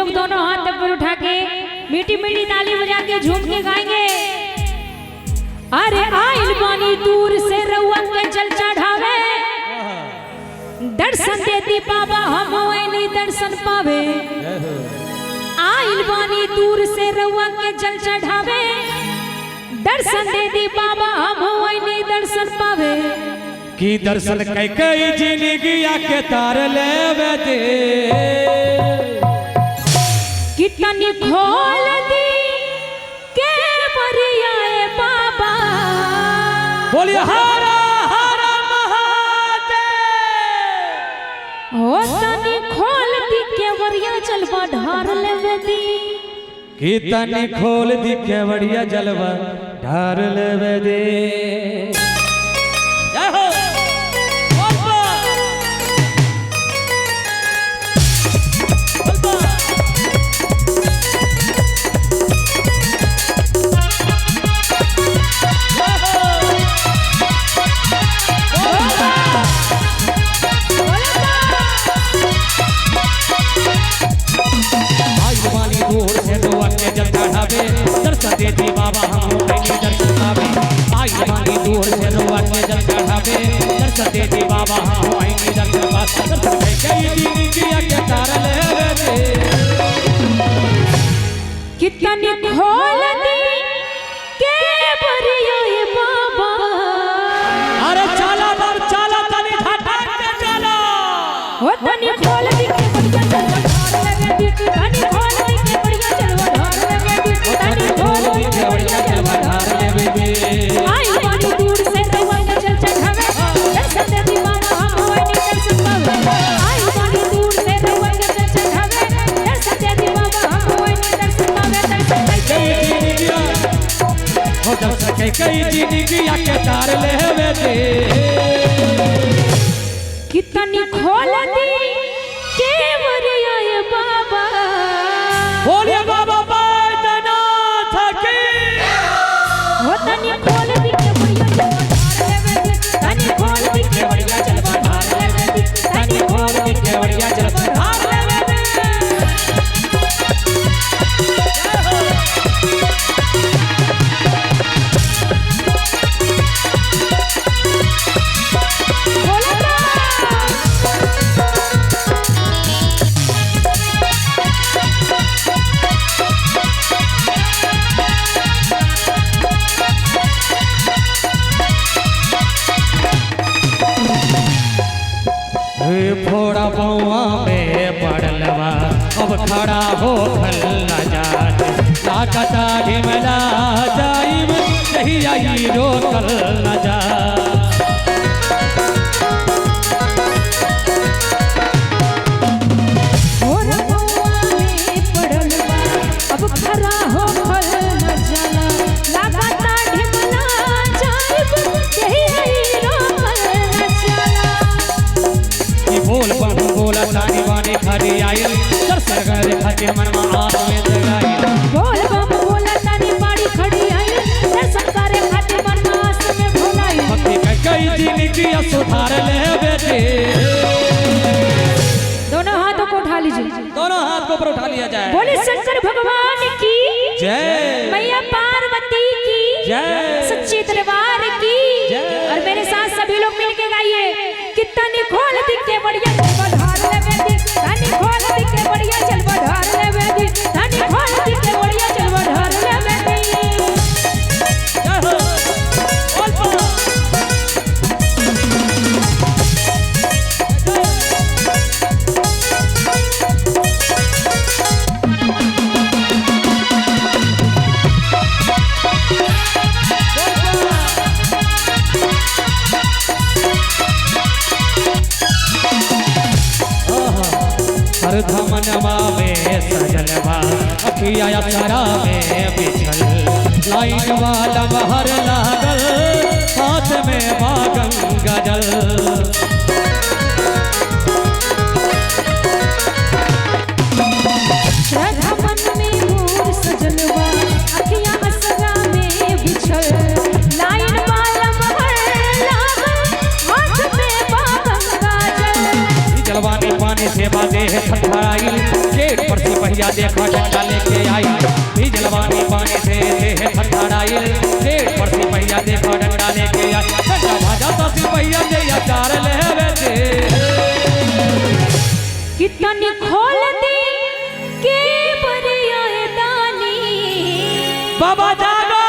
लोग दोनों हाथ पर उठा के मीठी मीठी ताली बजा के झूम के गाएंगे। अरे आइल बानी दूर से रउआ के जल चढ़ावे, दर्शन देती बाबा हम नहीं दर्शन पावे। आइल बानी दूर से रउआ के जल चढ़ावे, दर्शन देती बाबा हम नहीं दर्शन पावे। की दर्शन कई जिंदगी के तार ले दे, कितनी खोल दी के बरियाए बाबा। बोलिए हर हर महादेव। ओ तनी खोल दी के बरिया जलवा ढार लेवे दी, कितनी खोल दी के बरिया जलवा ढार लेवे दे। जय हो दर्शन देती बाबा हम नहीं दर्शन पावे। आई बानी दूर से रोआ के जल चढ़ावे, दर्शन देती बाबा हम नहीं दर्शन पावे। दर्शन कई जिंदगी के तार लेवे दे, कितनी खोल दी के बरियाए बाबा। अरे चला बार चला तनी झटक के चला। ओ तनी खोल दी के बरिया जलवा ढार लेवे दी, तनी खोल दी के बरिया जलवा ढार लेवे दी, तनी खोल दी के बरिया जलवा ढार लेवे दी। आई बानी दूर से रउआ के जल चढ़ावे, दर्शन देती बाबा हम नहीं दर्शन पावे। आई बानी दूर से रउआ के जल चढ़ावे, दर्शन देती बाबा हम नहीं दर्शन पावे। दर्शन कई जिंदगी के तार लेवे दे, कितनी खोल दी के बरियाए बाबा। बोलिए बाबा बैद्यनाथ की। ओ तनी खोल दी के बरिया जलवा ढार लेवे दी, तनी खोल दी के बरिया जलवा ढार लेवे दी, तनी खोल दी के बरिया जलवा ढार लेवे दी। फोड़ा बउआ में पड़लवा अब खड़ा हो खल न जात, ताकता ढिमला जाइब नहीं आई रोकल न जा। फोड़ा बउआ में पड़लवा अब खड़ा हो खल न जाला, ताकता ढिमला जाइब नहीं आई रोकल न जाला। बोल बन बोला तानी बानी खरी आयल, दर्शन करे खातिर मनमा आस में जगाई। बोल बम बोला तानी बाड़ी खड़ी आई, दर्शन करे खातिर मनमा आस में भोलाई। भक्ति कई जिंदगी सुधार लेवे दे। दोनों हाथों को उठा लीजिए, दोनों हाथ को ऊपर उठा लिया जाए। बोले शंकर भगवान की जय, मैया पार्वती की जय, सच्चे दरबार की जय। और मेरे साथ सभी लोग मिलके गाइए। कितनी खोल दी के बढ़िया जलवा ढार लेवे दी, तनी खोल दी के बढ़िया जलवा ढार लेवे दी, तनी खोल दी के बढ़िया जलवा ढार लेवे दी। धमनवा में सजलवा अखिया अक्षरा में बिछल, लाइन वाला बहर लागल हाथ में बागन गजल। पानी से बांधे है थरथराइल, गेट पर सिपाही भैया देखो डंडा लेके आई जलवानी पानी से देह थरथराई पेट पर सिपहिया देखो डंडा लेके आई डंडा भाजा तो सिपहिया जैया चार लेवे दे कितनी खोल दी के बरिया दानी बाबा जागो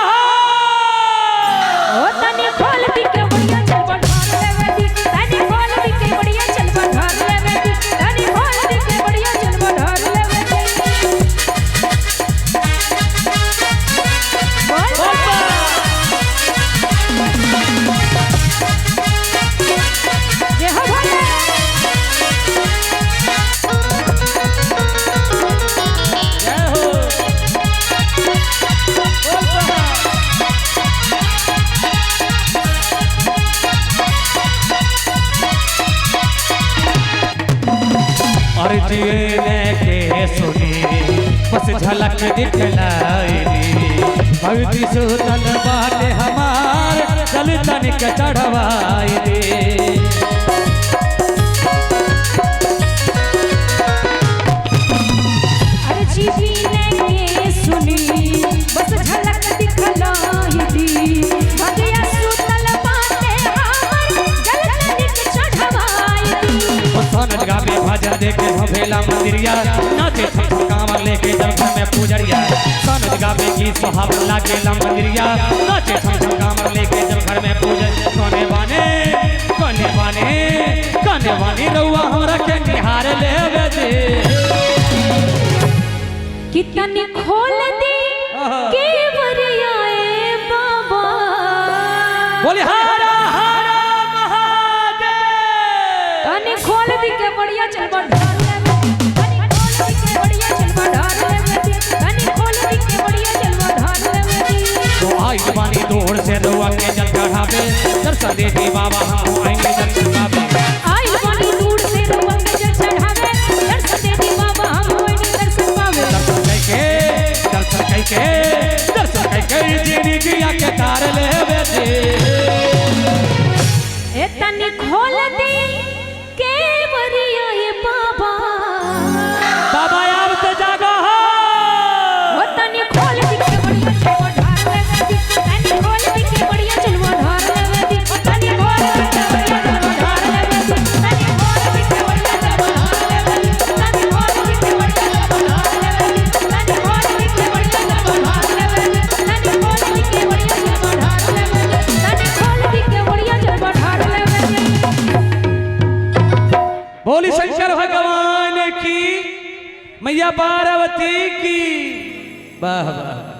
ओ तनी खोल दी के बढ़िया चल बढ़ार लेवे दी तनी खोल दी के बढ़िया चल बढ़ार लेवे दी तनी खोल दी के बढ़िया चल बढ़ार लेवे दी बोल जे हो भले जय हो और जीने के सुनी बस झलक दिखलाई भक्ति सुतल बाटे हमार चल तनिक चढ़वाई दे अरे जीवी ने के सुनी बस झलक दिखलाई दी भगिया सुतल बाटे हमर गलतनिक चढ़वाई दी सोनज गावे भजन देखे भवेला मंदिरिया नाचे छम कांवर लेके दरबार में पूजरिया सोनज गावे गीत सुहावन लागेला मंदिरिया नाचे छम कांवर लेके दरबार में पूजन कोने बाने रउआ हमरा के निहार लेवे दे कितनी खोल दी के बरिया ए बाबा बोले हरा हरा महादेव तनी खोल दी के बढ़िया चल बढ़ार लेवे दी तनी खोल दी के बढ़िया चल बढ़ार लेवे दी तनी खोल दी के बढ़िया चल बढ़ार लेवे दी तो आई बानी दूर से रउआ के जल चढ़ावे दर्शन दे दी बाबा हम आएंगे दर्शन पावे आई बानी दूर से रउआ के जल चढ़ावे दर्शन दे दी बाबा हम होइनी दर्शन पावे दर्शन कइके जीनी जिया के तार लेवे दे ए तनी खोल दी के बरिया ए बाबा बाबा यार तो जागो हो ओ तनी खोल दी के बढ़िया चल बढ़ार लेवे दी तनी खोल दी के बढ़िया चल बढ़ार लेवे दी तनी खोल दी के बढ़िया चल बढ़ार लेवे दी तनी खोल दी के बढ़िया चल बढ़ार लेवे दी तनी खोल दी के बढ़िया चल बढ़ार लेवे दी तनी खोल दी के बढ़िया चल बढ़ार लेवे दी तनी खोल दी के बढ़िया चल बढ़ार लेवे दी तनी खोल दी के बढ़िया चल बढ़ार लेवे दी बोली शंकर भगवान की मैया पार्वती की वाह वाह